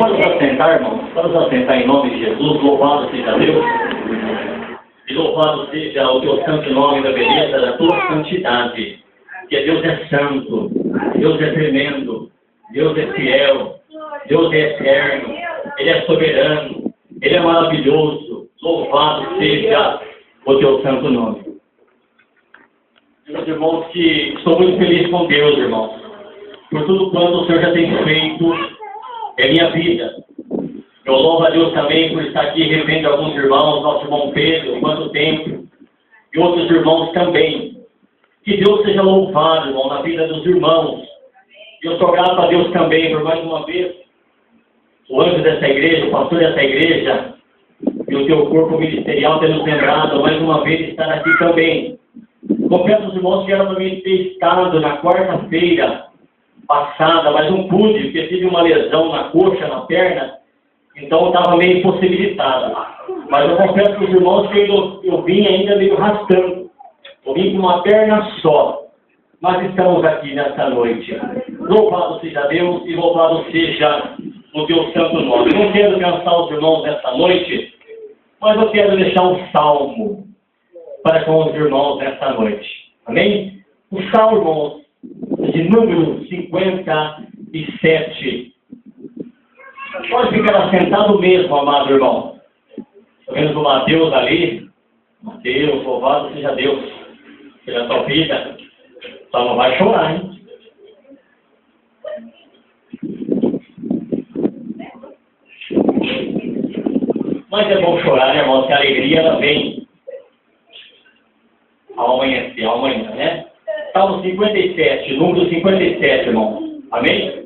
Pode nos assentar, irmãos. Pode nos assentar em nome de Jesus. Louvado seja Deus. E louvado seja o teu santo nome da beleza da tua santidade. Que Deus é santo. Deus é tremendo. Deus é fiel. Deus é eterno. Ele é soberano. Ele é maravilhoso. Louvado seja o teu santo nome. Meus irmãos, que estou muito feliz com Deus, irmãos, por tudo quanto o Senhor já tem feito em minha vida. Eu louvo a Deus também por estar aqui revendo alguns irmãos, nosso irmão Pedro, quanto tempo, e outros irmãos também. Que Deus seja louvado, irmão, na vida dos irmãos. E eu sou grato a Deus também por mais uma vez o anjo dessa igreja, o pastor dessa igreja, e o teu corpo ministerial ter nos lembrado mais uma vez estar aqui também. Confesso aos irmãos que era para mim ter estado na quarta-feira passada, mas não pude, porque tive uma lesão na coxa, na perna, então eu estava meio impossibilitado. Mas eu confesso para os irmãos que eu vim ainda meio arrastando. Eu vim com uma perna só. Mas estamos aqui nessa noite. Louvado seja Deus e louvado seja o teu santo nome. Não quero cansar os irmãos nessa noite, mas eu quero deixar um salmo para com os irmãos nesta noite. Amém? O salmo, irmãos, de número 57. Pode ficar assentado mesmo, amado irmão. Vemos o Mateus ali. Mateus, louvado seja Deus pela tua vida. Só não vai chorar, hein? Mas é bom chorar, né, irmão? Que a alegria ela vem ao amanhecer, ao amanhã, né? Salmo 57, número 57, irmão. Amém?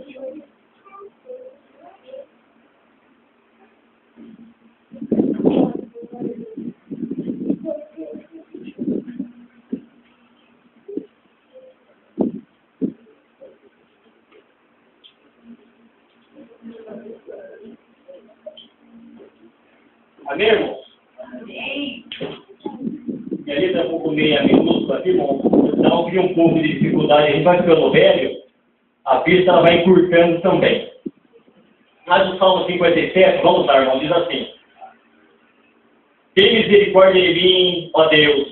Amém, irmãos? Amém. E ali está um pouco meia minúscula aqui, irmão. Então, vi um pouco de dificuldade, a gente vai ficando velho, a pista ela vai encurtando também. Mas o Salmo 57, vamos lá, irmão, diz assim: tem misericórdia de mim, ó Deus,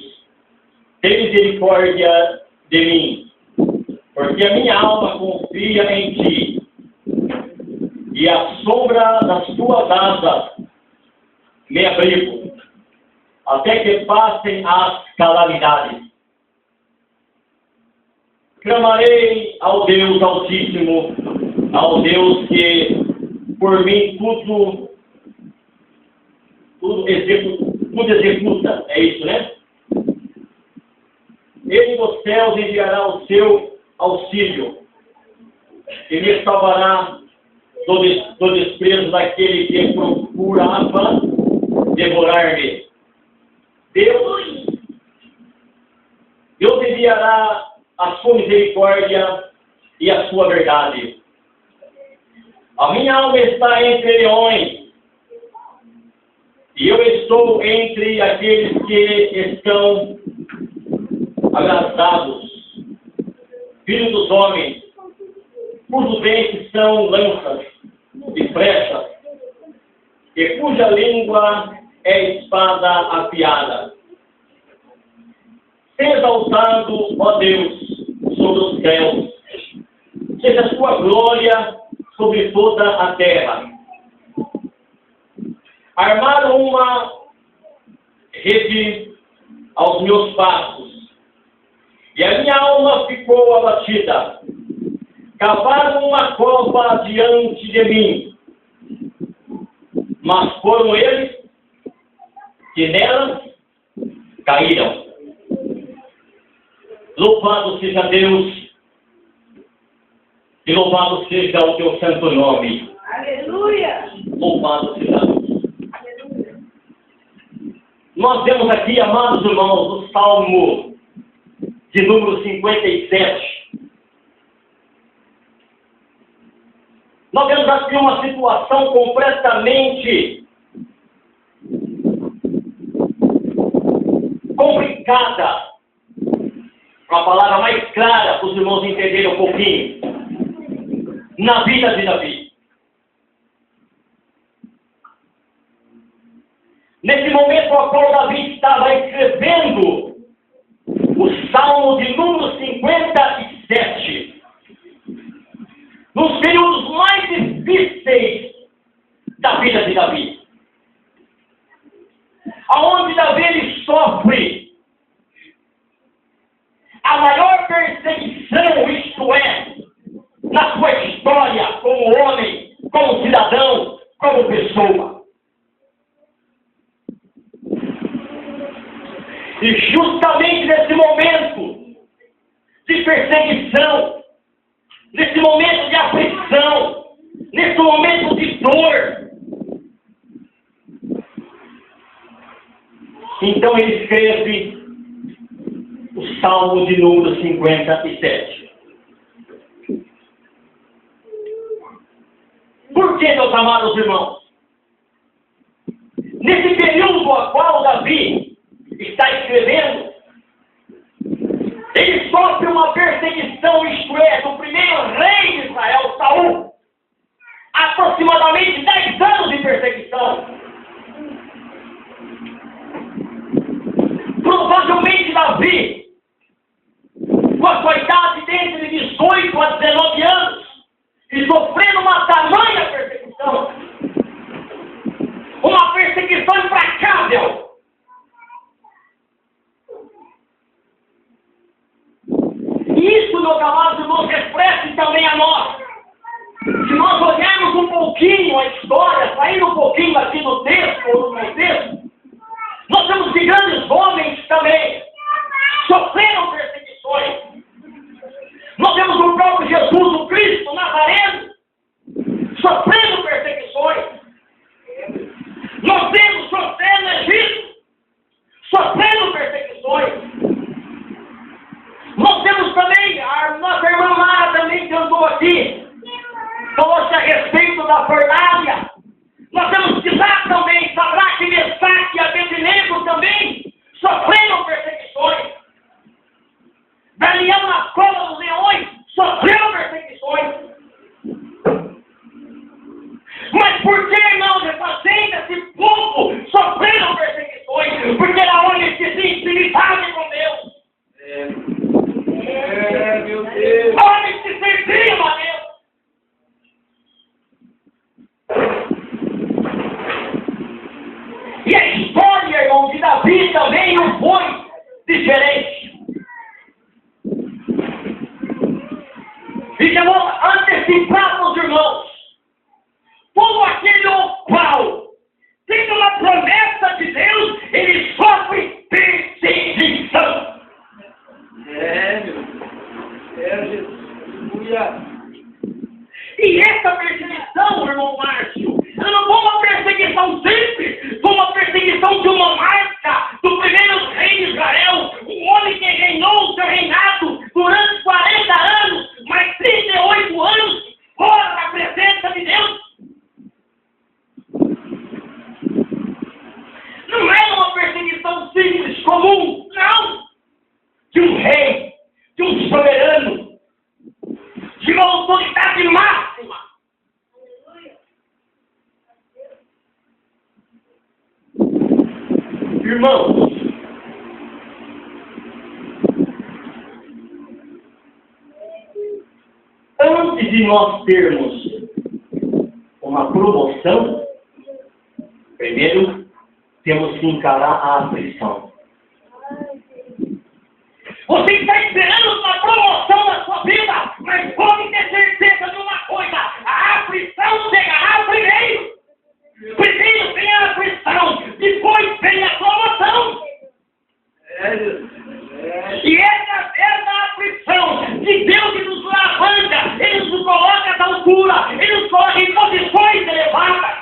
tem misericórdia de mim, porque a minha alma confia em ti, e à sombra das tuas asas me abrigo, até que passem as calamidades. Clamarei ao Deus Altíssimo, ao Deus que por mim tudo executa. É isso, né? Ele dos céus enviará o seu auxílio e me salvará do desprezo daquele que procurava devorar-me. Deus enviará a sua misericórdia e a sua verdade. A minha alma está entre leões, e eu estou entre aqueles que estão abrasados, filhos dos homens, cujos dentes são lanças e flechas, e cuja língua é espada afiada. Seja exaltado, ó Deus, sobre os céus, seja a sua glória sobre toda a terra. Armaram uma rede aos meus passos, e a minha alma ficou abatida. Cavaram uma cova diante de mim, mas foram eles que nelas caíram. Louvado seja Deus e louvado seja o teu santo nome. Aleluia! Louvado seja Deus. Aleluia! Nós vemos aqui, amados irmãos, o Salmo de número 57. Nós vemos aqui uma situação completamente complicada. Uma palavra mais clara para os irmãos entenderem um pouquinho. Na vida de Davi. Nesse momento ao qual Davi estava escrevendo o Salmo de número 57, nos períodos mais difíceis da vida de Davi, aonde Davi ele sofre a maior perseguição, isto é, na sua história como homem, como cidadão, como pessoa. E justamente nesse momento de perseguição, nesse momento de aflição, nesse momento de dor, então ele escreve o Salmo de número 57. Por que, meus amados irmãos? Nesse período ao qual Davi está escrevendo, ele sofre uma perseguição, isto é, do primeiro rei de Israel, Saul, aproximadamente 10 anos de perseguição. Provavelmente Davi, com a sua idade de entre 18 a 19 anos, e sofrendo uma tamanha perseguição, uma perseguição implacável. Isso, meus amados irmãos, reflete também a nós. Se nós olharmos um pouquinho a história, sair um pouquinho aqui do texto, ou do contexto, nós temos que grandes homens também sofreram perseguições. Nós temos o próprio Jesus, o Cristo, Nazareno, sofrendo perseguições. Nós temos José no Egito, sofrendo perseguições. Nós temos também a nossa irmã Mara também que andou aqui, falou-se a respeito da fornalha. Nós temos Isaac também, Sadraque, Mesaque e Abednego também, sofrendo perseguições. Daniel na cova dos leões, sofreu perseguições. Mas por que, irmãos, esse povo sofrendo perseguições? Porque era onde se tinha intimidade com Deus. Meu Deus. Onde se serviam a Deus. E a história, irmão, de Davi também não foi diferente. E eu vou antecipar para os irmãos, todo aquele qual, tendo uma promessa de Deus, ele sofre perseguição. E essa perseguição, irmão Márcio, ela não foi uma perseguição simples, foi uma perseguição de uma marca do primeiro rei de Israel, um homem que reinou o seu reinado durante 40 anos, mais 38 anos, fora da presença de Deus. Não era uma perseguição simples, comum, não. De um rei, de um soberano, de uma autoridade máxima. Irmãos, antes de nós termos uma promoção, primeiro temos que encarar a aflição. Você está esperando uma promoção na sua vida, mas pode ter certeza de uma coisa: a aflição chegará primeiro. Primeiro vem a aflição, depois vem a promoção. E essa aflição de Deus que nos levanta, Ele nos coloca à altura, Ele nos coloca em posições elevadas.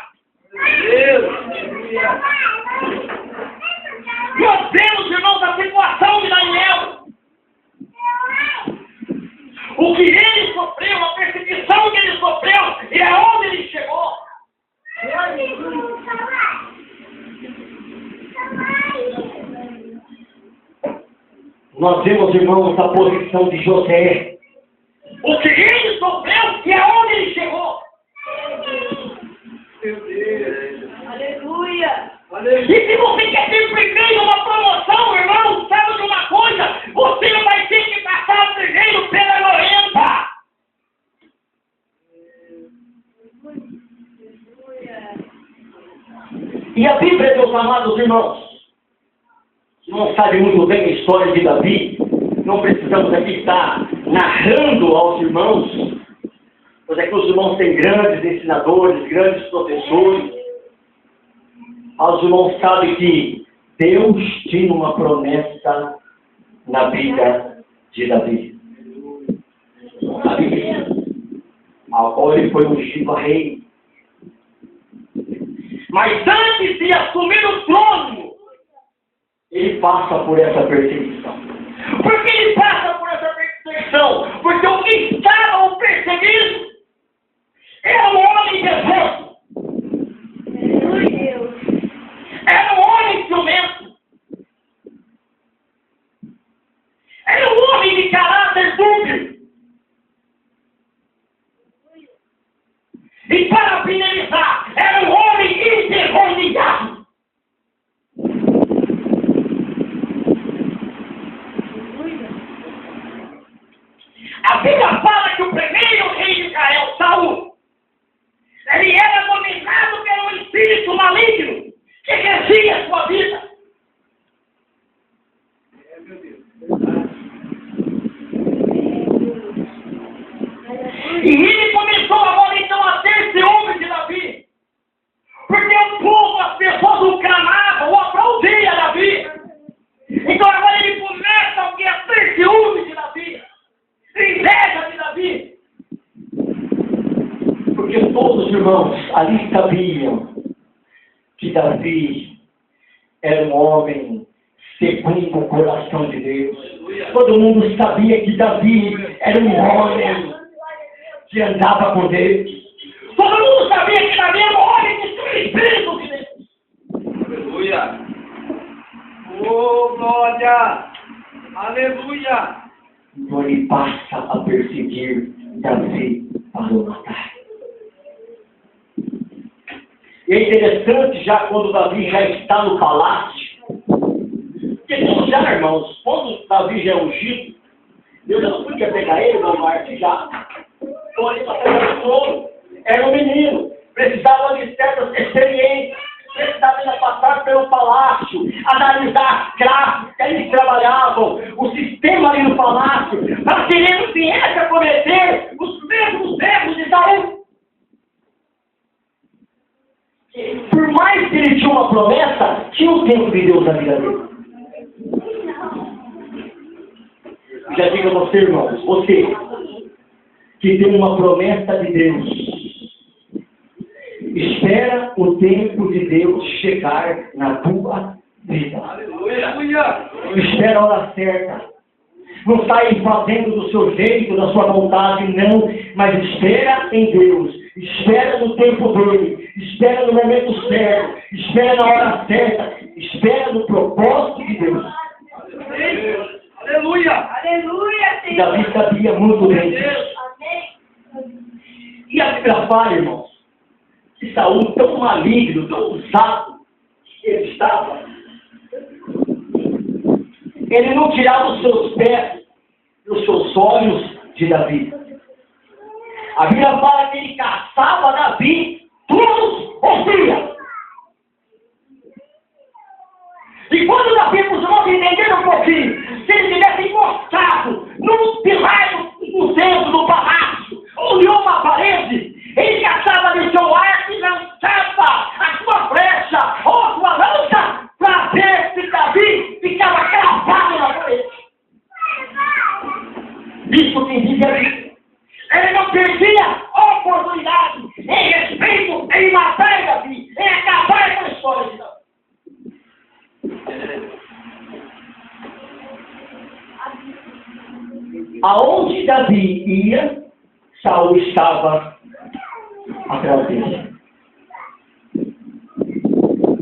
Nós vemos, irmãos, a situação de Daniel. O que ele sofreu, a perseguição que ele sofreu, e aonde ele chegou. Nós vemos, irmãos, a posição de José. O que ele sofreu e aonde ele chegou. Meu Deus. Aleluia. E se você quer ter primeiro uma promoção, irmão, sabe de uma coisa? Você vai ter que passar primeiro pela 90. E a Bíblia, meus amados irmãos, não sabe muito bem a história de Davi, não precisamos aqui estar narrando aos irmãos, pois é que os irmãos têm grandes ensinadores, grandes professores. Os irmãos sabem que Deus tinha uma promessa na vida de Davi. Ao qual ele foi ungido a rei. Mas antes de assumir o trono, ele passa por essa perseguição. Por que ele passa por essa perseguição? Porque o que estava o perseguindo era um homem de exército. Era um homem ciumento. Era um homem de caráter dúbio. E para finalizar, era um homem envergonhado. A Bíblia fala que o primeiro rei de Israel, Saul, ele era dominado pelo espírito maligno que regia a sua vida. E ele começou agora então a ter ciúme de Davi. Porque o povo, as pessoas o clamavam, o aplaudiam Davi. Então agora ele começa a ter ciúme de Davi. Inveja de Davi. Porque todos os irmãos ali sabiam que Davi era um homem segundo o coração de Deus. Todo mundo sabia que Davi era um homem que andava com Deus. Todo mundo sabia que Davi era um homem que tinha o Espírito de Deus. Aleluia! Oh, glória! Aleluia! Então ele passa a perseguir Davi para o matar. E é interessante já quando Davi já está no palácio, porque todos já, irmãos, quando Davi já é ungido, Deus já não podia pegar ele, não martijar. Então ele passava no trono, era um menino, precisava de certas experiências, precisava ainda passar pelo palácio, analisar as classes que eles trabalhavam, o sistema ali no palácio, para que ele não viesse a cometer os mesmos erros de Saul. Por mais que ele tinha uma promessa, tinha o tempo de Deus na vida dele. Já diga você, irmãos, você que tem uma promessa de Deus, espera o tempo de Deus chegar na tua vida. Aleluia! Espera a hora certa. Não sai fazendo do seu jeito, da sua vontade, não. Mas espera em Deus. Espera no tempo dele. Espera no momento certo. Espera na hora certa. Espera no propósito de Deus. Aleluia! Aleluia, Senhor. Davi sabia muito bem disso. E a Bíblia fala, irmãos, que Saul, tão maligno, tão usado que ele estava, ele não tirava os seus pés dos seus olhos de Davi. A Bíblia fala que ele caçava Davi todos os dias. E quando Davi, os irmãos entenderam um pouquinho, se ele tivesse encostado num pilar no centro do palácio, ou em uma parede, ele caçava ali seu arco e lançava a sua flecha ou a sua lança para ver se Davi ficava cravado na parede. Isso significa ele não perdia oportunidade em respeito em matar Davi, em acabar com a história de Davi. Aonde Davi ia, Saul estava atrás dele.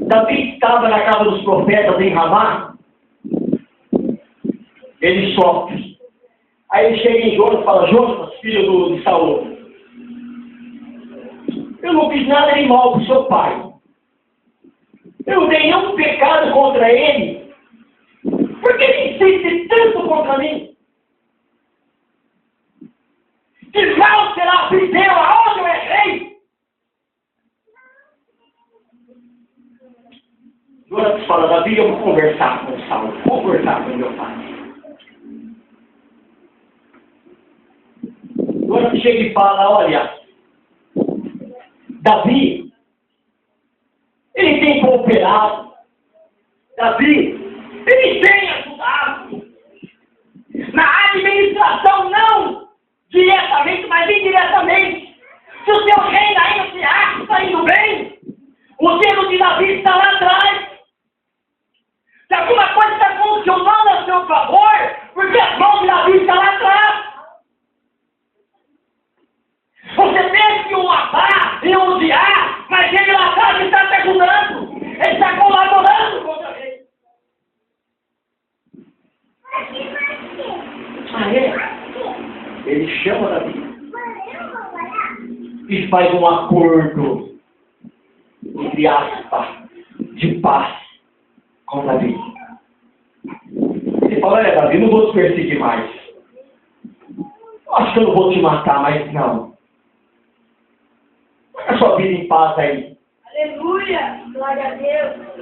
Davi estava na casa dos profetas em Ramá. Ele sofre. Aí ele chega em Jonas e fala: Jonas, filho de Saul, eu não fiz nada de mal para o seu pai. Eu não tenho nenhum pecado contra ele. Por que ele insiste tanto contra mim? Que mal será Filisteu aonde eu errei? Agora fala, Davi, eu vou conversar com Saulo, vou conversar com meu pai. Agora chega e fala, olha, Davi, ele tem cooperado. Davi, ele tem ajudado. Na administração, não diretamente, mas indiretamente. Se o seu reino ainda se acha que está indo bem, o dedo de Davi está lá atrás. Se alguma coisa está funcionando a seu favor, porque a mão de Davi está lá atrás. Você pensa que o matar e o odiar, mas ele lá atrás está te ajudando. Ele está colaborando com você. Ele chama Davi e faz um acordo, entre aspas, de paz com Davi. Ele fala, olha Davi, não vou te perseguir mais. Acho que eu não vou te matar, mas não. Põe a sua vida em paz aí. Aleluia! Glória a Deus!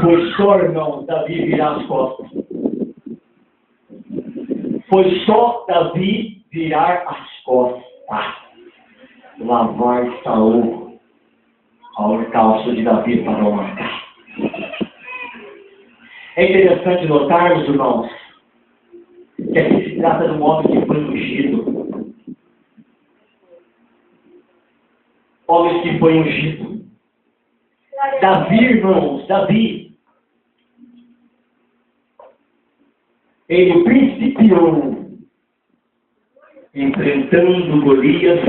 Foi só, irmão, Davi virar as costas. Foi só Davi virar as costas. Lavar Saul ao calço de Davi para o matar. É interessante notarmos, irmãos, que aqui se trata de um homem que foi ungido. Homem que foi ungido. Davi, irmãos, Davi, ele principiou enfrentando Golias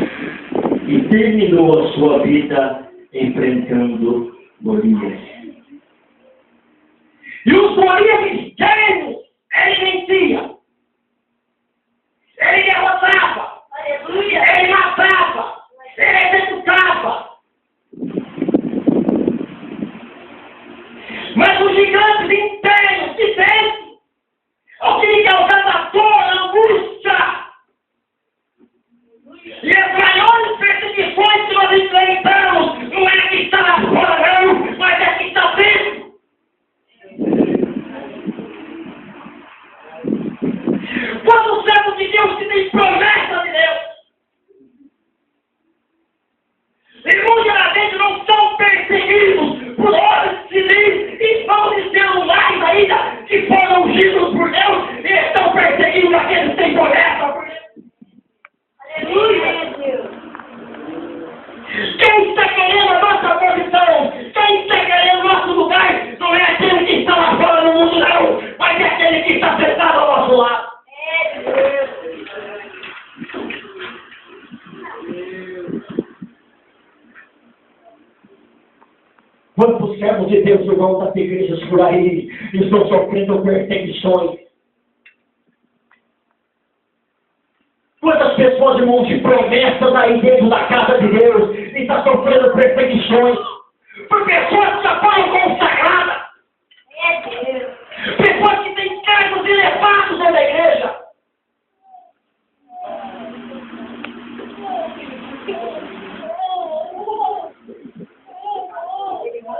e terminou a sua vida enfrentando Golias. E os Golias gêmeos, ele vencia. Ele derrotava. Aleluia. Ele matava. Ele executava. Mas os gigantes internos de dentro, o que lhe causava dor, angústia, e as maiores perseguições que nós enfrentamos, não é que está lá fora, não, mas é que está dentro. Quando o servo de Deus se tem promessa de Deus, irmãos lá dentro não são perseguidos por homens civis e vão dizendo mais ainda que foram ungidos por Deus e estão perseguindo aqueles que têm promessa por Deus. Aleluia! Quem está querendo a nossa posição, quem está querendo o nosso lugar, não é aquele que está lá fora no mundo, não, mas é aquele que está sentado ao nosso lado. Quantos servos de Deus, irmãos das igrejas por aí, estão sofrendo perseguições? Quantas pessoas, irmãos, de promessas aí dentro da casa de Deus, estão sofrendo perseguições? Por pessoas que já foram consagradas. Pessoas que têm cargos elevados dentro da igreja.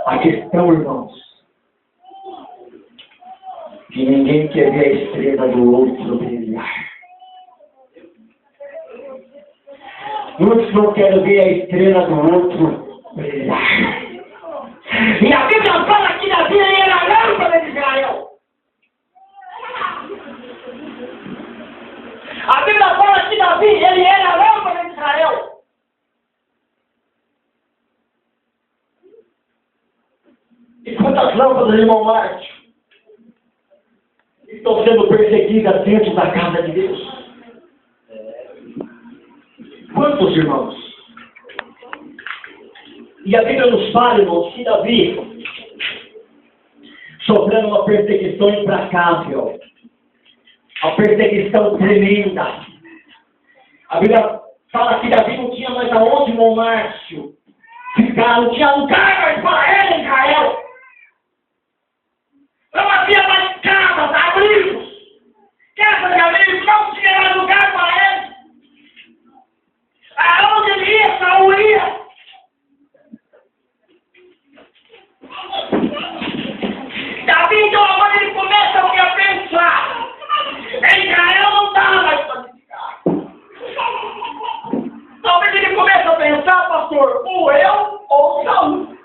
A questão, irmãos, que ninguém quer ver a estrela do outro brilhar. Muitos não querem ver a estrela do outro brilhar. E a Bíblia fala que Davi era a lâmpada de Israel. A Bíblia fala que Davi, ele era a lâmpada de Israel. E quantas lâmpadas, irmão Marte, estão sendo perseguidas dentro da casa de Deus? Quantos, irmãos? E a Bíblia nos fala, irmãos, que Davi, sofrendo uma perseguição implacável, uma perseguição tremenda. A Bíblia Fala que Davi não tinha mais aonde, irmão Márcio, ficar, não tinha lugar mais para ele em Israel. Não havia mais casas, abrigos, casas de abrigos, não tinha mais lugar para ele. Aonde ele ia, Saul ia. Davi, então, agora ele começa a pensar. Em Israel não dá mais para ficar. Talvez ele comece a pensar, pastor, ou eu ou Saul.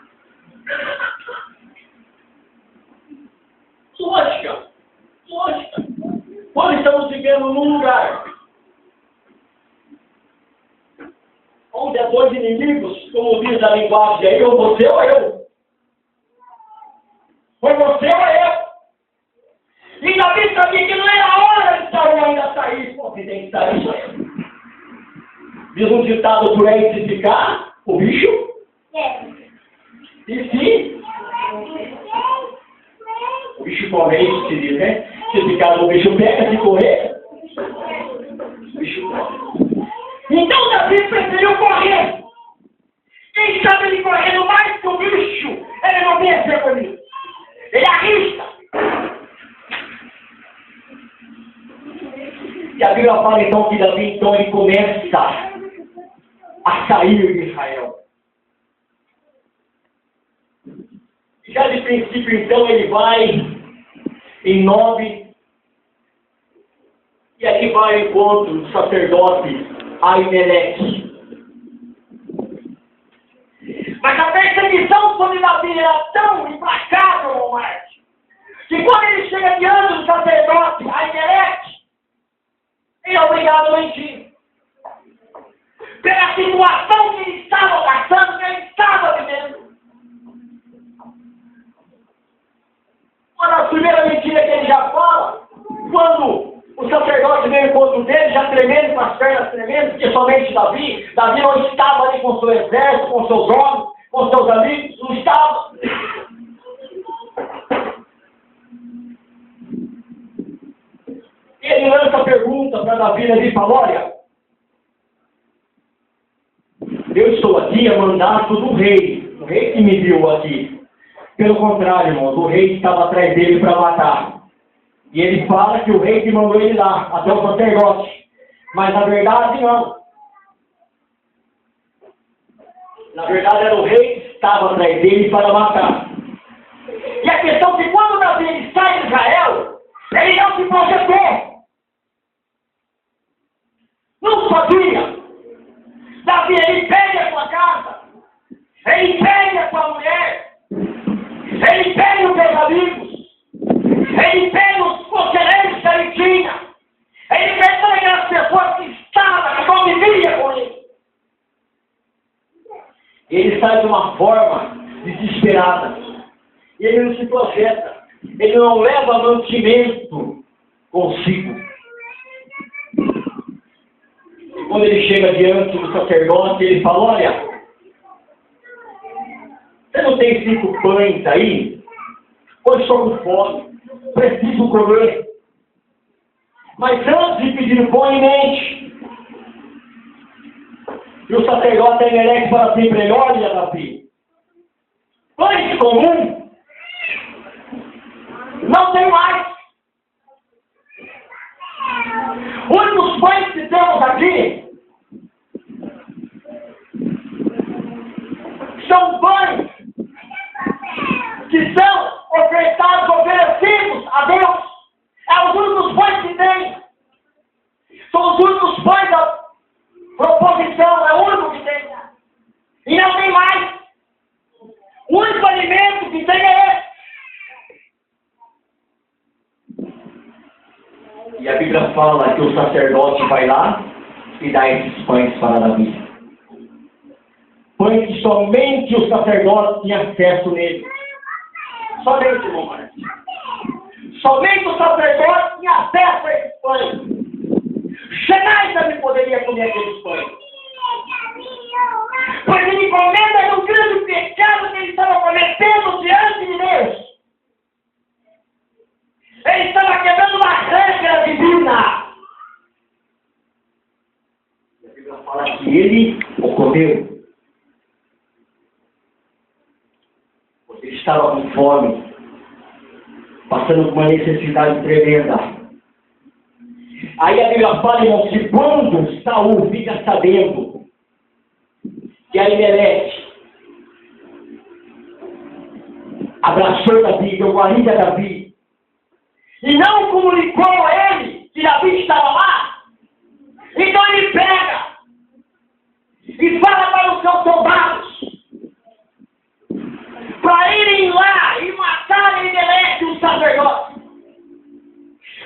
Lógica. Nós estamos vivendo num lugar onde há dois inimigos, como diz a linguagem aí, ou você ou eu. Foi você ou eu. E Davi sabia que não era hora de Saul ainda sair. Pô, quem tem que sair sou eu. Diz um ditado por aí, se ficar, o bicho. E se? O bicho come, isso se diz, né? Se ficar, o bicho pega, se correr, o bicho come. Então Davi preferiu correr. Quem sabe ele correndo mais que o bicho, ele não vinha ser comigo. Ele arrisca. E a Bíblia fala então que Davi, então, ele começa a sair de Israel. Já de princípio, então, ele vai em Nob, e aí vai ao encontro do sacerdote Aimeleque. Mas a perseguição sobre Davi era tão implacável, irmão Márcio, que quando ele chega diante do sacerdote Aimeleque, ele é obrigado a mentir. Pela situação que ele estava passando, que ele estava vivendo. Uma das primeiras mentiras que ele já fala, quando o sacerdote veio ao encontro dele, já tremendo, com as pernas tremendo, porque somente Davi não estava ali com seu exército, com seus homens, com seus amigos, não estava. E ele lança a pergunta para Davi, ele fala, olha, eu estou aqui a mandato do rei, o rei que me viu aqui. Pelo contrário, irmãos, o rei estava atrás dele para matar. E ele fala que o rei que mandou ele lá, até o sacerdote. Mas na verdade não. Na verdade era o rei que estava atrás dele para matar. E a questão é que quando Davi sai de Israel, ele não se projetou. Não sabia. Davi, ele pega a sua casa, ele pega a sua mulher, ele pega os seus amigos, ele pega os conselheiros que ele tinha, ele pega as pessoas que estavam, que conviviam com ele. Ele sai de uma forma desesperada, e ele não se projeta, ele não leva mantimento consigo. Quando ele chega diante do sacerdote, ele fala, olha, você não tem 5 pães aí? Pois estou com fome, preciso comer. Mas antes de pedir, põe em mente. E o sacerdote Aimeleque fala assim para ele, olha, Davi, pães comum não tem mais. Os únicos pães que temos aqui são pães que são oferecidos a Deus. É os únicos pães que tem. São os únicos pães da proposição, é o único que tem. E não tem mais. O único alimento que tem é esse. E a Bíblia fala que o sacerdote vai lá e dá esses pães para Davi. Pães que somente o sacerdote tinha acesso nele. Somente, irmão Márcio. Somente o sacerdote tinha acesso a esses pães. Jamais Davi poderia comer aqueles pães. Pois ele comenta do grande pecado que ele estava cometendo diante de Deus. Ele estava quebrando uma regra divina. E a Bíblia fala que que ele ocorreu. Ele estava com fome, passando por uma necessidade tremenda. Aí a Bíblia fala, irmão, que quando Saul fica sabendo que Aimeleque abraçou Davi, deu guarida a Davi, e não comunicou a ele que Davi estava lá, então ele pega e fala para os seus soldados para irem lá e matar Aimeleque, o sacerdote.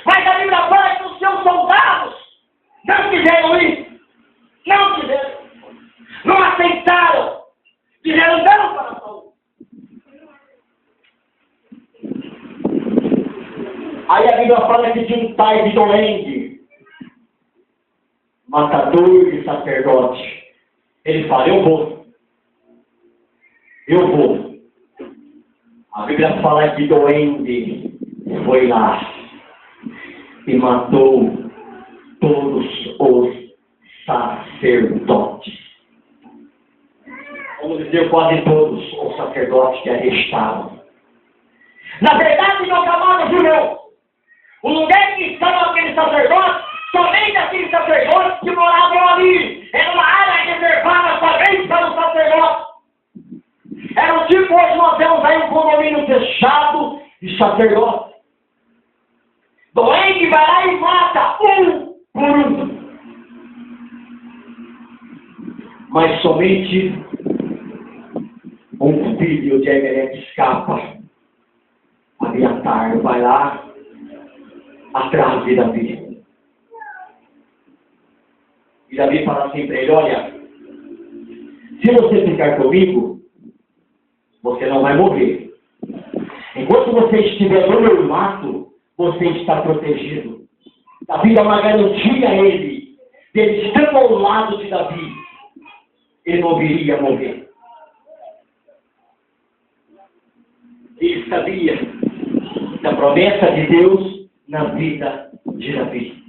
Mas a Bíblia fala que os seus soldados não quiseram ir, não quiseram, não aceitaram, disseram não para Saul. Aí a Bíblia fala que tinha um pai de Doengue, matador de sacerdote. Ele fala, eu vou. A Bíblia fala que Doengue foi lá e matou todos os sacerdotes. Vamos dizer, quase todos os sacerdotes que ali estavam. Na verdade, meus amados irmãos, o lugar que estavam aqueles sacerdotes, somente aqueles sacerdotes que moravam ali. Era uma área reservada somente para os sacerdotes. Era o tipo, hoje nós temos aí um condomínio fechado de sacerdotes. Doengue vai lá e mata um por um. Mas somente um filho de Aimeleque escapa. Abiatar vai lá atrás de Davi. E Davi fala assim para ele, olha, se você ficar comigo, você não vai morrer. Enquanto você estiver no meu mato, você está protegido. Davi dá uma garantia a ele, ele estando ao lado de Davi, ele não viria morrer. Ele sabia da promessa de Deus na vida de Davi.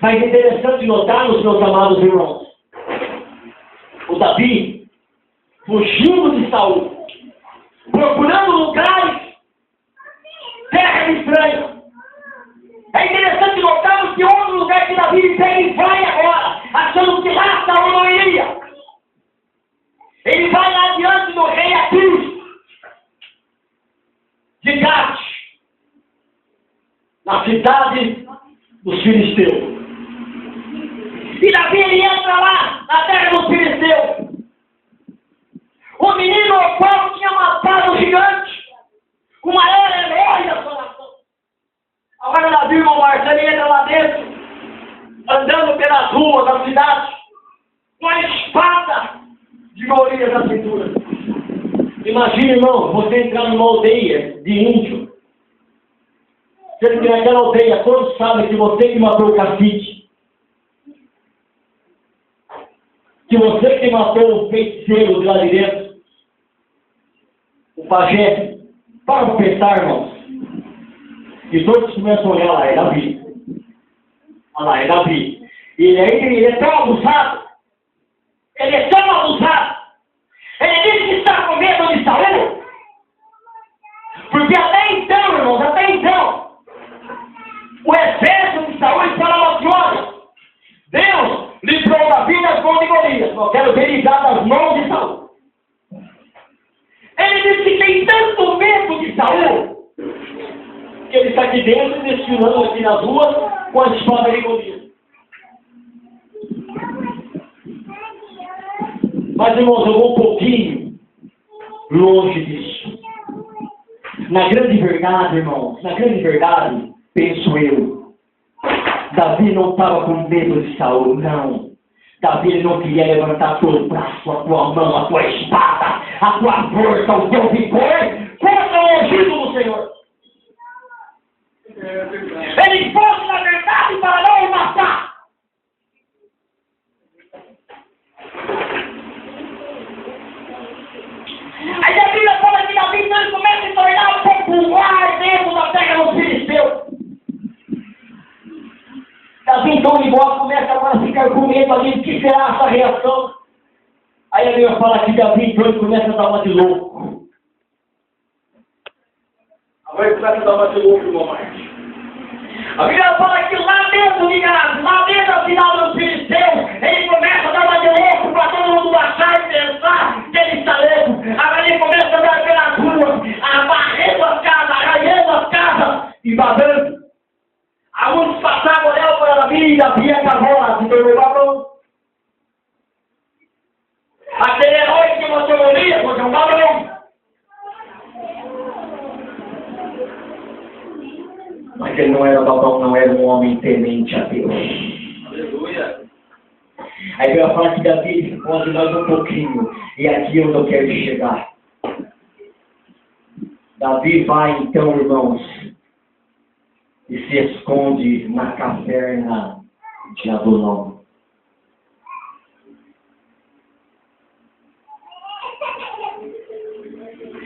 Mas é interessante notarmos, meus amados irmãos, o Davi fugindo de Saul, procurando lugares, terra estranha. É interessante notarmos que outro lugar que Davi tem e vai agora, achando que lá Saul não iria. Ele vai lá diante do rei Aquis, de Gate, na cidade dos filisteus. E Davi ele entra lá, na terra dos filisteus. O menino ao qual tinha matado o gigante, o maior herói da sua nação. Agora Davi, irmão Marcelo, ele entra lá dentro, andando pelas ruas da cidade, com a espada de Golias na cintura. Imagina, irmão, você entrar numa aldeia de índio. Sendo que naquela aldeia todos sabem que você que matou o cacique, que você que matou o feiticeiro de lá de dentro, o pajé. Para pensar, irmãos. E todos começam a olhar lá, é Davi. Olha lá, é Davi. E ele é tão abusado. Ele é tão abusado. Ele disse que está com medo de Saul. Porque até então, irmãos, o exército de Saul falava assim, olha, Deus livrou Davi das mãos de Golias. Eu quero ver ele dar das mãos de Saul. Ele disse que tem tanto medo de Saul que ele está aqui dentro, desfilando aqui nas ruas com a espada de Golias. Mas, irmãos, eu vou um pouquinho longe disso. Na grande verdade, irmãos, penso eu, Davi não estava com medo de Saul, não. Davi ele não queria levantar teu braço, a tua mão, a tua espada, a tua força, o teu vigor contra o ungido do Senhor. Ele fosse, na verdade, para não o matar. Aí a Bíblia fala que Davi então começa a se tornar popular dentro da terra dos filisteus. Davi então igual começa agora a ficar com medo ali, o que será essa reação? Aí a Bíblia fala que Davi então ele começa a dar uma de louco. Agora ele começa a dar uma de louco, irmão Marcos. A Bíblia fala que lá dentro da final do Filisteu, ele começa a dar uma de louco para todo mundo baixar e pensar que ele está louco. Agora ele começa a dar pelas ruas, varrendo as casas, arranhando as casas e babando. Alguns passavam, olhavam para Davi e Davi acabou lá, se tornou babão. Aquele herói que você ouvia, foi um babão. Mas ele não era babão, não era um homem temente a Deus. Aleluia. Aí eu ia falar que Davi responde mais um pouquinho. E aqui onde eu quero chegar. Davi vai então, irmãos, e se esconde na caverna de Adulão.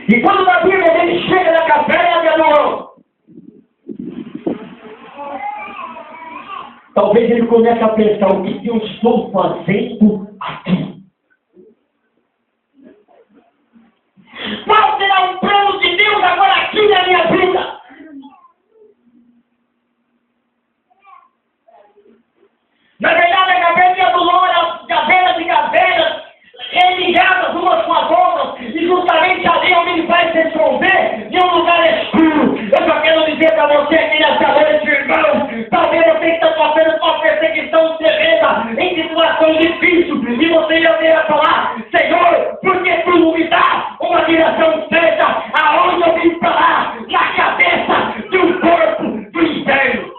E quando Davi ele chega na caverna de Adulão, talvez ele comece a pensar o que eu estou fazendo aqui. Qual será o plano de Deus agora aqui na minha vida? Na verdade, a caverna de Adulão era cavernas e cavernas ligadas umas com as outras, e justamente ali onde ele vai se esconder, em um lugar escuro. Eu só quero dizer para você aqui nessa noite, irmão, talvez você está passando por uma perseguição tremenda, em situações difíceis, e você ia ter a falar: Senhor, por que tu não me dá uma direção certa aonde eu vim falar? Na cabeça de um corpo do inferno.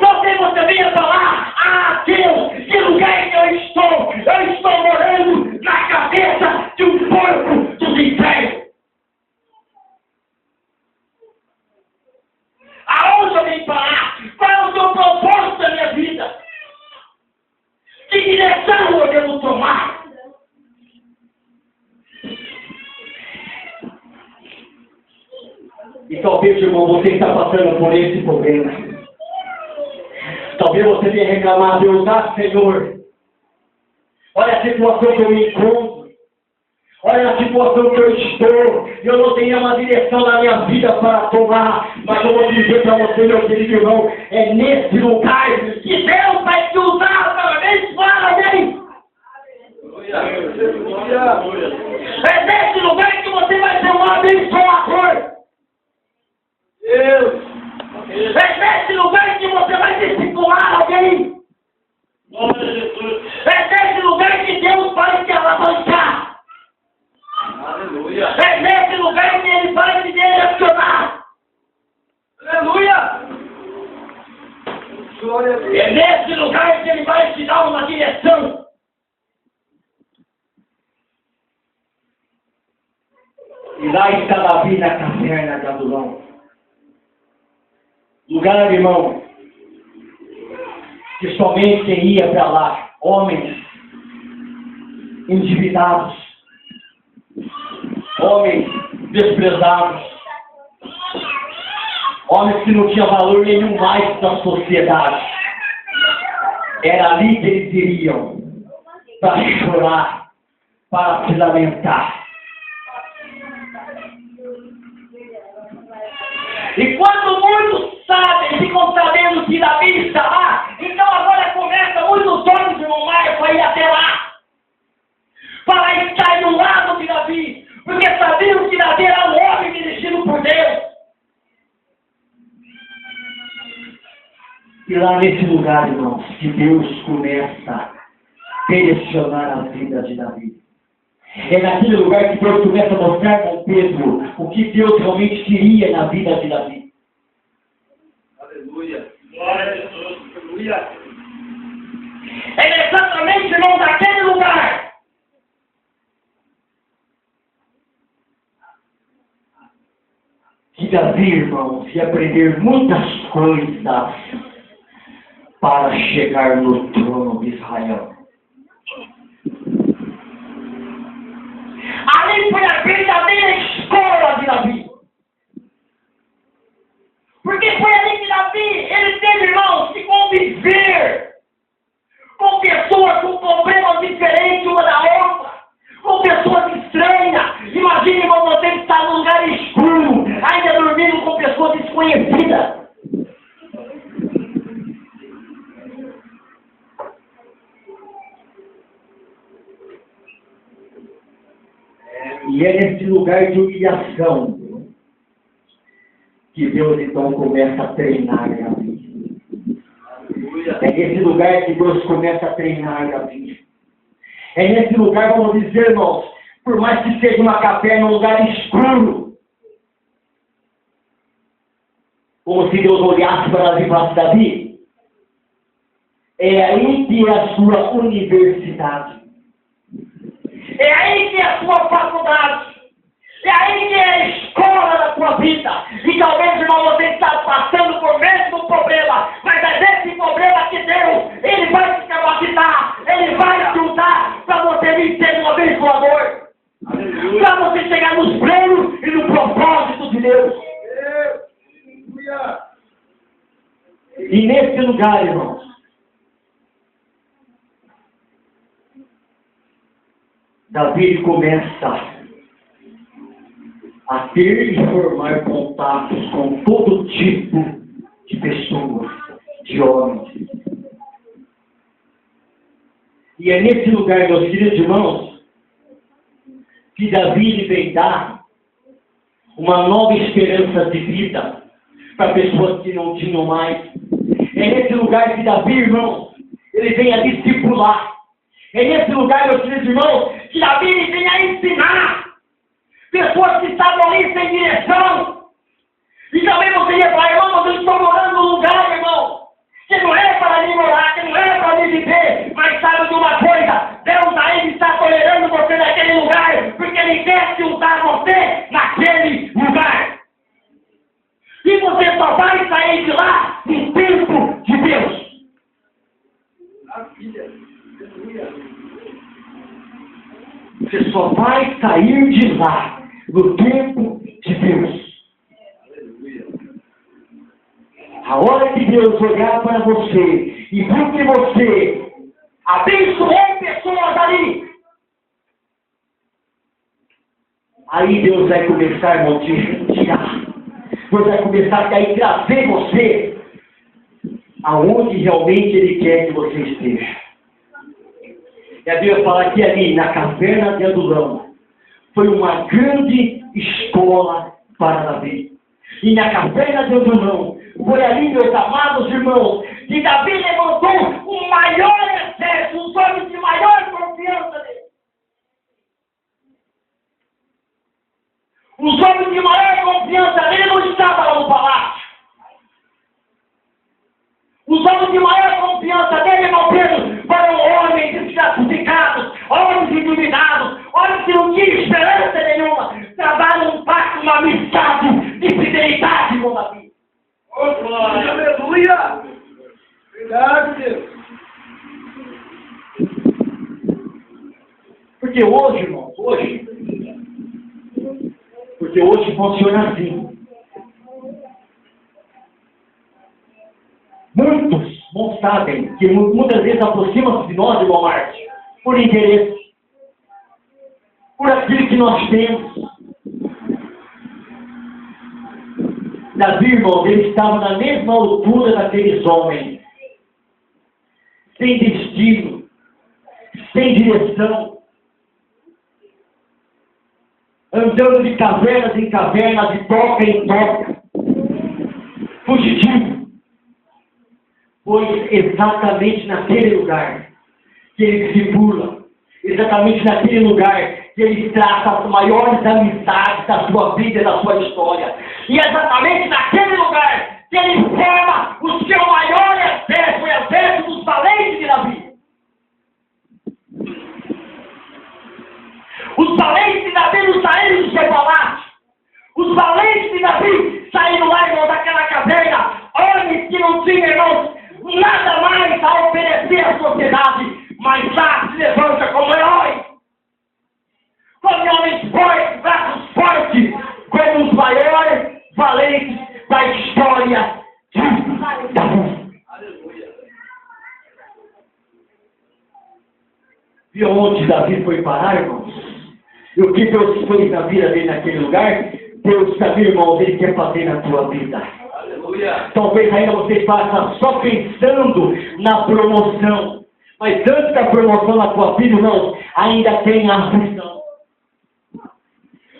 Talvez você venha falar: ah, Deus, que lugar que eu estou? Eu estou morando na cabeça de um corpo dos infernos. Aonde eu vim parar? Qual é o seu propósito da minha vida? Que direção eu devo tomar? E talvez, irmão, você está passando por esse problema. Talvez você venha reclamar a Deus: ah, Senhor, olha a situação que eu me encontro, olha a situação que eu estou, eu não tenho uma direção na minha vida para tomar, mas eu vou dizer para você, meu querido irmão, é nesse lugar que Deus vai te usar para abençoar alguém. É nesse lugar que você vai ser um abençoador. Deus. É nesse lugar que você vai discipular alguém. É nesse lugar que Deus vai te alavancar. Aleluia. É nesse lugar que Ele vai te direcionar. Aleluia. Glória a Deus. É nesse lugar que Ele vai te dar uma direção. E lá está Davi na caverna de Adulão. Lugar, irmão, que somente quem ia para lá, homens endividados, homens desprezados, homens que não tinham valor nenhum mais na sociedade. Era ali que eles iriam para chorar, para se lamentar. E quando muitos sabem, ficam sabendo que Davi está lá, então agora começa muitos homens, irmão Marco, a ir até lá, para estar do lado de Davi, porque sabiam que Davi era um homem dirigido por Deus. E lá nesse lugar, irmãos, que Deus começa a direcionar a vida de Davi. É naquele lugar que Deus começa a mostrar com Pedro o que Deus realmente queria na vida de Davi. Aleluia. Glória a Deus. Aleluia. É exatamente, irmão, naquele lugar que Davi, irmãos, ia aprender muitas coisas para chegar no trono de Israel. Ali foi a verdadeira escola de Davi. Porque foi ali que Davi Davi, ele teve, irmãos, que conviver com pessoas com problemas diferentes uma da outra, com pessoas estranhas. Imagine, irmão, você estar num lugar escuro, ainda dormindo com pessoas desconhecidas. E é nesse lugar de humilhação que Deus então começa a treinar Davi. É nesse lugar que Deus começa a treinar Davi. É nesse lugar, vamos dizer, irmãos, por mais que seja uma caverna, um lugar escuro, como se Deus olhasse para Davi e falasse: Davi, é aí que é a sua universidade. É aí que é a sua faculdade. É aí que é a escola da sua vida. E talvez, irmão, você está passando por mesmo problema. Mas é desse problema que Deus, Ele vai te capacitar. Ele vai te usar para você vir ser um abençoador. Para você chegar nos prêmios e no propósito de Deus. E nesse lugar, irmãos, Davi começa a ter e formar contatos com todo tipo de pessoas, de homens. E é nesse lugar, meus queridos irmãos, que Davi vem dar uma nova esperança de vida para pessoas que não tinham mais. É nesse lugar que Davi, irmãos, ele vem a discipular. É nesse lugar, meus queridos irmãos, que Davi vem a ensinar pessoas que estavam ali sem direção. E também você ia falar: irmão, mas eu estou morando num lugar, irmão, que não é para mim morar, que não é para mim viver. Mas sabe de uma coisa? Deus ainda está tolerando você naquele lugar, porque Ele quer te usar você naquele lugar. E você só vai sair de lá no tempo de Deus. Você só vai sair de lá no tempo de Deus. A hora que Deus olhar para você e viu que você abençoou pessoas ali, aí Deus vai começar, irmão, te tirar. Deus vai começar a trazer você aonde realmente Ele quer que você esteja. E a Bíblia fala que ali na caverna de Adulão foi uma grande escola para Davi. E na caverna de Adulão foi ali, meus amados irmãos, que Davi levantou o maior exército, os homens de maior confiança dele. Os homens de maior confiança dele não estavam lá no palácio. Os homens de maior confiança dele, meu Pedro, foram homens desclassificados, homens iluminados, homens que não tinham esperança nenhuma. Travaram um pacto, uma amizade de fidelidade com Davi. Oh, glória, aleluia! Obrigado, Deus. Porque hoje, irmãos, porque hoje funciona assim. Muitos não sabem que muitas vezes aproximam-se de nós, irmão Marte, por interesse, por aquilo que nós temos. Davi, irmão, ele estava na mesma altura daqueles homens, sem destino, sem direção, andando de cavernas em cavernas, de toca em toca, fugitivo. Foi exatamente naquele lugar que ele discipula, exatamente naquele lugar que ele traça as maiores amizades da sua vida e da sua história. E exatamente naquele lugar que ele forma o seu maior exército, o exército dos valentes de Davi. Os valentes de Davi não saíram do seu palácio. Os valentes de Davi saíram lá, irmão, daquela caverna. Homens que não tinham, irmãos, nada mais a oferecer à sociedade, mas lá se levanta como herói, como homens fortes, braços fortes, como os maiores valentes da história de Israel. Viu onde Davi foi parar, irmãos? E o que Deus fez na vida dele naquele lugar, Deus, sabe, irmãos, Ele quer fazer na tua vida. Aleluia. Talvez ainda você esteja só pensando na promoção. Mas antes da promoção na tua vida, irmãos, ainda tem a aflição.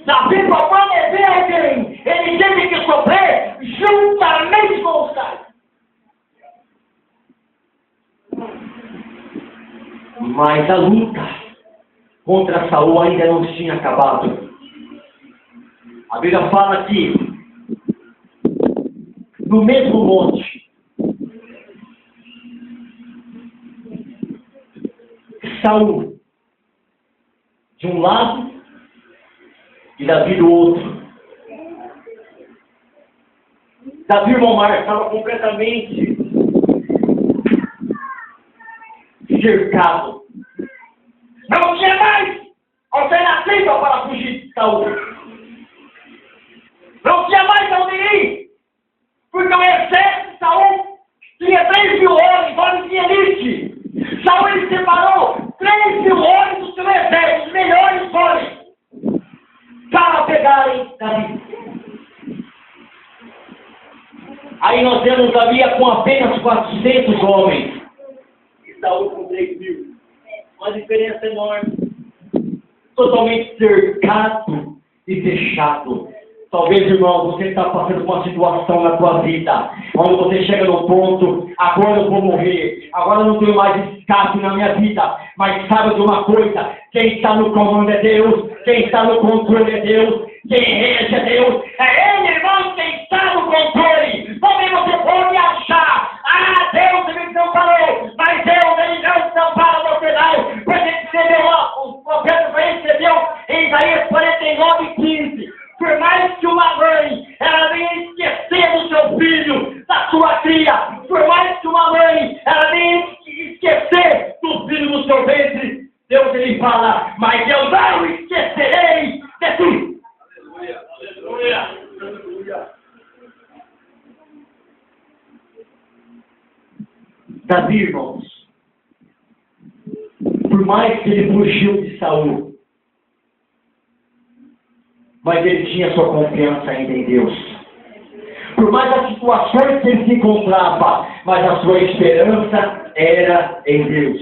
Davi, para promover alguém, ele teve que sofrer juntamente com os caras. Mas a luta contra Saul ainda não tinha acabado. A Bíblia fala que no mesmo monte, Saul de um lado e Davi do outro. Davi, irmão Marcos, estava completamente cercado. Não tinha mais alternativa para fugir de Saul. Não tinha mais onde ir. Porque o exército de Saul tinha 3.000 homens de elite. Saul ele separou 3.000 homens do seu exército, os melhores homens, para pegarem Davi. Aí nós vemos Davi com apenas 400 homens. E Saul com 3.000. Uma diferença enorme. Totalmente cercado e fechado. Talvez, irmão, você está passando por uma situação na tua vida, onde você chega no ponto, agora eu vou morrer, agora eu não tenho mais escape na minha vida, mas sabe de uma coisa, quem está no comando é Deus, quem está no controle é Deus, quem rege é Deus, é Ele, irmão, quem está no controle. Também você pode achar, Deus me desamparou, mas Deus, Ele não desampara você não, porque Ele escreveu lá, o profeta foi escreveu em Isaías 49:15. Por mais que uma mãe, ela venha esquecer do seu filho, da sua cria, por mais que uma mãe, ela venha esquecer do filho do seu ventre, Deus ele fala, mas eu não esquecerei de ti. Aleluia, aleluia, aleluia. Davi, irmãos, por mais que ele fugiu de Saul, mas ele tinha sua confiança ainda em Deus. Por mais as situações que ele se encontrava, mas a sua esperança era em Deus.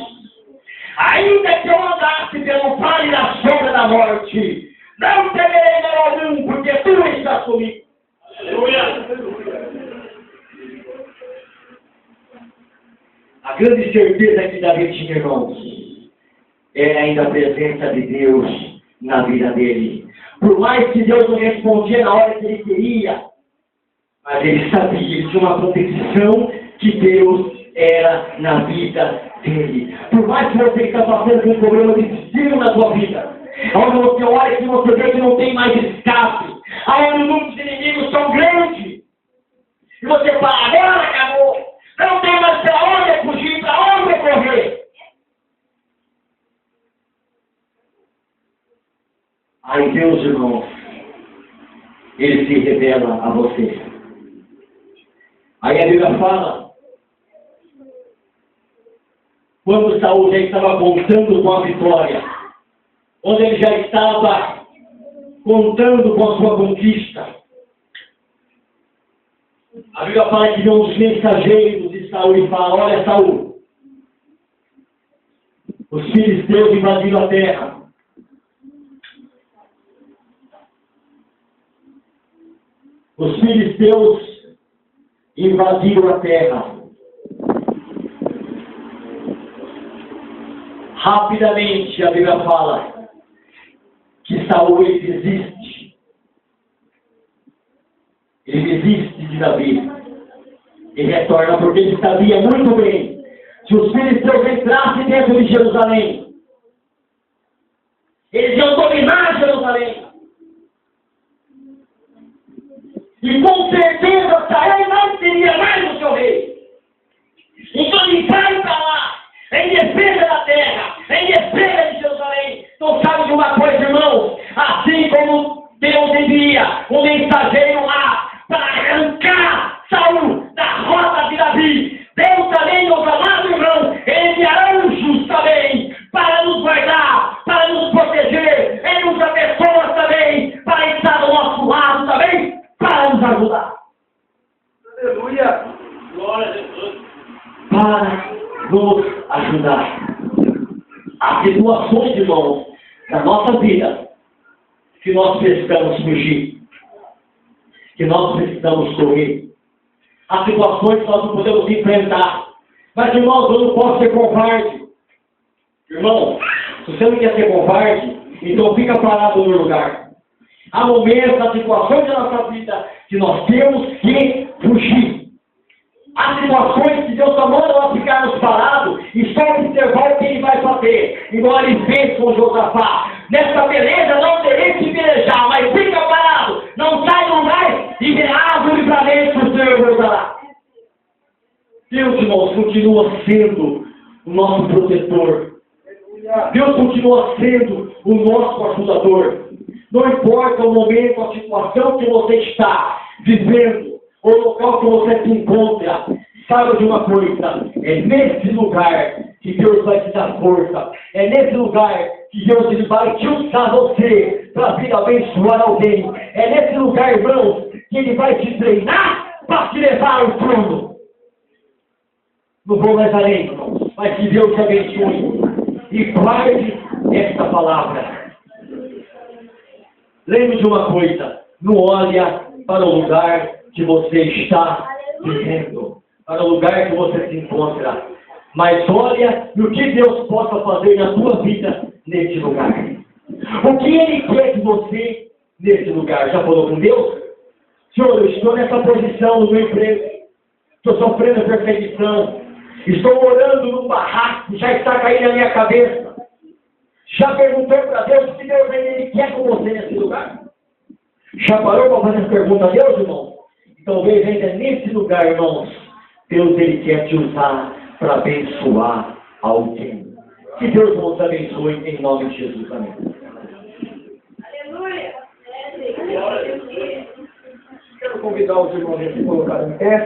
Ainda que eu andasse pelo vale da sombra da morte, não temerei mal algum, porque tu estás comigo. Aleluia. A grande certeza que Davi tinha, irmãos, era ainda a presença de Deus na vida dele. Por mais que Deus não respondia na hora que ele queria, mas ele sabia, ele tinha uma convicção que Deus era na vida dele. Por mais que você está passando por um problema de destino na sua vida, onde você olha e você vê que não tem mais escape, onde os números de inimigos são grandes, e você fala, agora acabou, não tem mais para onde fugir, para onde correr. Aí Deus, irmãos, Ele se revela a você. Aí a Bíblia fala, quando Saul já estava contando com a vitória, onde ele já estava contando com a sua conquista, a Bíblia fala que um dos mensageiros de Saul e fala, olha Saul, os filisteus invadiram a terra. Os filisteus invadiram a terra. Rapidamente a Bíblia fala que Saul ele desiste. Ele desiste de Davi. E retorna porque ele sabia muito bem que os filisteus entrassem dentro de Jerusalém, eles iam dominar Jerusalém. E com certeza Saul não teria mais o seu rei. Então ele vai para lá, em defesa da terra, em defesa de Jerusalém. Então sabe de uma coisa, irmãos? Assim como Deus envia um mensageiro lá para arrancar Saul da rota de Davi, Deus também, meus amados irmãos, enviará anjos também para nos guardar nos ajudar. Há situações, irmãos, na nossa vida que nós precisamos fugir, que nós precisamos correr. Há situações que nós não podemos enfrentar. Mas, irmãos, eu não posso ser covarde. Irmão, se você não quer ser covarde, então fica parado no lugar. Há momentos, há situações da nossa vida que nós temos que fugir. Há situações que Deus está mandando nós ficarmos parados e só observar quem vai bater. Igual ele fez com Josafá. Nessa beleza não terei que pelejar, mas fica parado. Não sai do lugar e verás o livramento que o Senhor nos dará. Deus, irmãos, continua sendo o nosso protetor. Deus continua sendo o nosso ajudador. Não importa o momento, a situação que você está vivendo, ou o local que você se encontra, saiba de uma coisa: é nesse lugar que Deus vai te dar força. É nesse lugar que Deus vai te usar você para vir abençoar alguém. É nesse lugar, irmãos, que Ele vai te treinar para te levar ao trono. Não vou mais além, irmãos, mas que Deus te abençoe. E guarde esta palavra. Lembre de uma coisa: não olha para o lugar que você está vivendo, para o lugar que você se encontra, mas olha no que Deus possa fazer na tua vida nesse lugar. O que Ele quer de você nesse lugar? Já falou com Deus? Senhor, eu estou nessa posição no meu emprego, estou sofrendo perseguição, estou orando num barraco, já está caindo na minha cabeça. Já perguntou para Deus o que Deus Ele quer com você nesse lugar? Já parou para fazer essa pergunta a Deus, irmão? Talvez ainda nesse lugar, irmãos, Deus Ele quer te usar para abençoar alguém. Que Deus nos abençoe em nome de Jesus. Amém. Aleluia. Quero convidar os irmãos a se colocarem em pé.